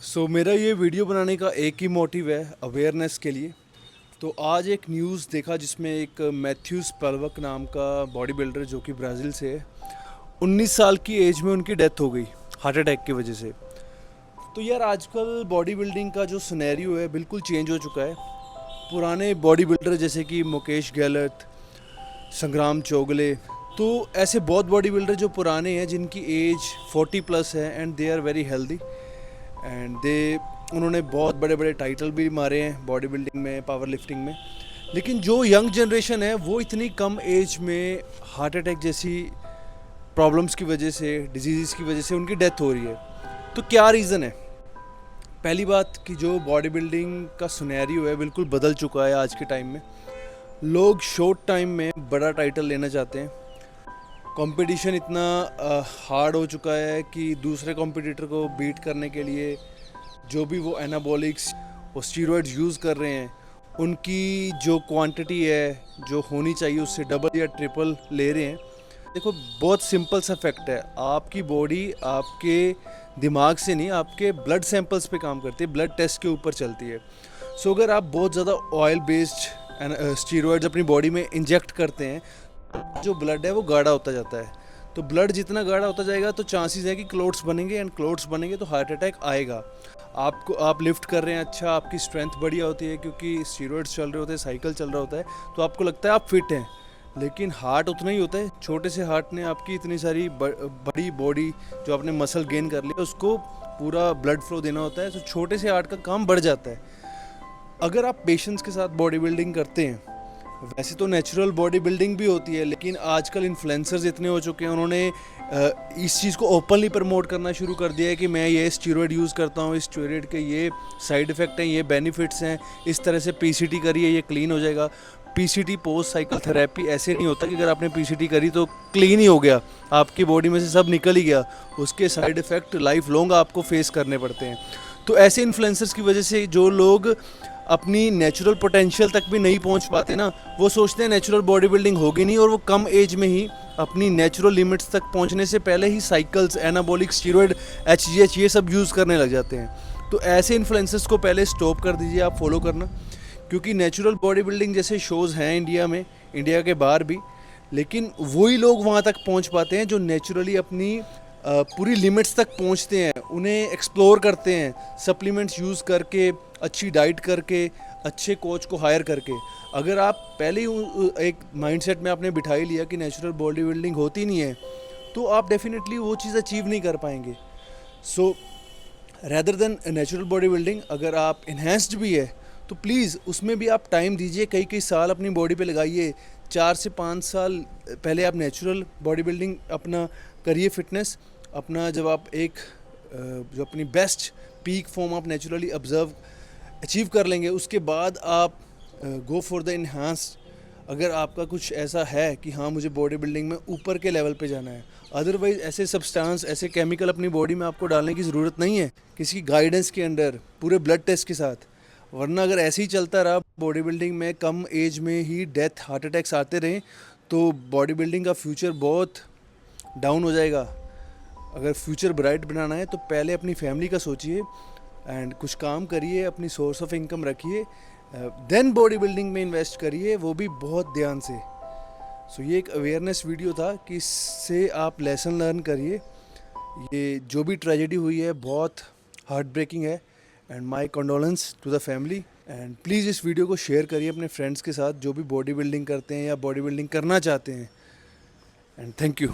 मेरा ये वीडियो बनाने का एक ही मोटिव है, अवेयरनेस के लिए। तो आज एक न्यूज़ देखा जिसमें एक मैथ्यूस पलवक नाम का बॉडी बिल्डर जो कि ब्राज़ील से है, 19 साल की एज में उनकी डेथ हो गई हार्ट अटैक की वजह से। तो यार आजकल बॉडी बिल्डिंग का जो सिनेरियो है बिल्कुल चेंज हो चुका है। पुराने बॉडी बिल्डर जैसे कि मुकेश गहलोत, संग्राम चौगले, तो ऐसे बहुत बॉडी बिल्डर जो पुराने हैं जिनकी एज 40 प्लस है and they are very healthy and उन्होंने बहुत बड़े बड़े टाइटल भी मारे हैं बॉडी बिल्डिंग में, पावर लिफ्टिंग में। लेकिन जो यंग जनरेशन है वो इतनी कम एज में हार्ट अटैक जैसी प्रॉब्लम्स की वजह से, डिजीज़ की वजह से उनकी डेथ हो रही है। तो क्या रीज़न है? पहली बात कि जो बॉडी बिल्डिंग का सिनेरियो है बिल्कुल बदल चुका है आज के टाइम में। लोग शॉर्ट टाइम में बड़ा टाइटल लेना चाहते हैं। कंपटीशन इतना हार्ड हो चुका है कि दूसरे कॉम्पिटिटर को बीट करने के लिए जो भी वो एनाबॉलिक्स और स्टीरॉयड्स यूज़ कर रहे हैं, उनकी जो क्वांटिटी है जो होनी चाहिए उससे डबल या ट्रिपल ले रहे हैं। देखो, बहुत सिंपल सा फैक्ट है, आपकी बॉडी आपके दिमाग से नहीं, आपके ब्लड सैंपल्स पे काम करती है, ब्लड टेस्ट के ऊपर चलती है। अगर आप बहुत ज़्यादा ऑयल बेस्ड स्टीरॉयड्स अपनी बॉडी में इंजेक्ट करते हैं, जो ब्लड है वो गाढ़ा होता जाता है। तो ब्लड जितना गाढ़ा होता जाएगा तो चांसेस है कि क्लोट्स बनेंगे, एंड क्लोट्स बनेंगे तो हार्ट अटैक आएगा। आप लिफ्ट कर रहे हैं, अच्छा, आपकी स्ट्रेंथ बढ़िया होती है क्योंकि स्टीरॉयड्स चल रहे होते हैं, साइकिल चल रहा होता है, तो आपको लगता है आप फिट हैं। लेकिन हार्ट उतना ही होता है, छोटे से हार्ट ने आपकी इतनी सारी बड़ी बॉडी जो आपने मसल गेन कर लिया उसको पूरा ब्लड फ्लो देना होता है, तो छोटे से हार्ट का काम बढ़ जाता है। अगर आप पेशेंस के साथ बॉडी बिल्डिंग करते हैं, वैसे तो नेचुरल बॉडी बिल्डिंग भी होती है, लेकिन आजकल इन्फ्लुएंसर्स इतने हो चुके हैं, उन्होंने इस चीज़ को ओपनली प्रमोट करना शुरू कर दिया है कि मैं ये स्टीरॉयड यूज़ करता हूँ, इस स्टीरॉयड के ये साइड इफ़ेक्ट हैं, ये बेनिफिट्स हैं, इस तरह से पीसीटी करिए, ये क्लीन हो जाएगा। पीसीटी पोस्ट साइकिल थेरेपी ऐसे नहीं होता कि अगर आपने पीसीटी करी तो क्लीन ही हो गया, आपकी बॉडी में से सब निकल ही गया। उसके साइड इफ़ेक्ट लाइफ लॉन्ग आपको फेस करने पड़ते हैं। तो ऐसे इन्फ्लुएंसर्स की वजह से जो लोग अपनी नेचुरल पोटेंशियल तक भी नहीं पहुंच पाते ना, वो सोचते हैं नेचुरल बॉडी बिल्डिंग होगी नहीं, और वो कम एज में ही अपनी नेचुरल लिमिट्स तक पहुंचने से पहले ही साइकिल्स, एनाबॉलिक स्टीरॉयड, एचजीएच ये सब यूज़ करने लग जाते हैं। तो ऐसे इन्फ्लुएंसर्स को पहले स्टॉप कर दीजिए आप फॉलो करना, क्योंकि नेचुरल बॉडी बिल्डिंग जैसे शोज़ हैं इंडिया में, इंडिया के बाहर भी, लेकिन वही लोग वहाँ तक पहुँच पाते हैं जो नेचुरली अपनी पूरी लिमिट्स तक पहुंचते हैं, उन्हें एक्सप्लोर करते हैं, सप्लीमेंट्स यूज़ करके, अच्छी डाइट करके, अच्छे कोच को हायर करके। अगर आप पहले ही एक माइंडसेट में आपने बिठा ही लिया कि नेचुरल बॉडी बिल्डिंग होती नहीं है, तो आप डेफिनेटली वो चीज़ अचीव नहीं कर पाएंगे। So rather than natural body building, अगर आप इन्हेंस्ड भी है तो प्लीज़ उसमें भी आप टाइम दीजिए, कई कई साल अपनी बॉडी पे लगाइए। 4 से 5 साल पहले आप नेचुरल बॉडी बिल्डिंग अपना करिए, फिटनेस अपना, जब आप एक जो अपनी बेस्ट पीक फॉर्म आप नेचुरली ऑब्जर्व अचीव कर लेंगे, उसके बाद आप गो फॉर द इन्हांस्ड। अगर आपका कुछ ऐसा है कि हाँ मुझे बॉडी बिल्डिंग में ऊपर के लेवल पे जाना है, अदरवाइज ऐसे सब्सटेंस, ऐसे केमिकल अपनी बॉडी में आपको डालने की ज़रूरत नहीं है, किसी गाइडेंस के अंडर, पूरे ब्लड टेस्ट के साथ। वरना अगर ऐसे ही चलता रहा, बॉडी बिल्डिंग में कम एज में ही डेथ, हार्ट अटैक्स आते रहें, तो बॉडी बिल्डिंग का फ्यूचर बहुत डाउन हो जाएगा। अगर फ्यूचर ब्राइट बनाना है तो पहले अपनी फैमिली का सोचिए एंड कुछ काम करिए, अपनी सोर्स ऑफ इनकम रखिए, देन बॉडी बिल्डिंग में इन्वेस्ट करिए, वो भी बहुत ध्यान से। ये एक अवेयरनेस वीडियो था कि इससे आप लेसन लर्न करिए। ये जो भी ट्रेजेडी हुई है बहुत हार्ट ब्रेकिंग है, and my condolence to the family. And please इस वीडियो को शेयर करिए अपने फ्रेंड्स के साथ जो भी बॉडी बिल्डिंग करते हैं या बॉडी बिल्डिंग करना चाहते हैं। And thank you.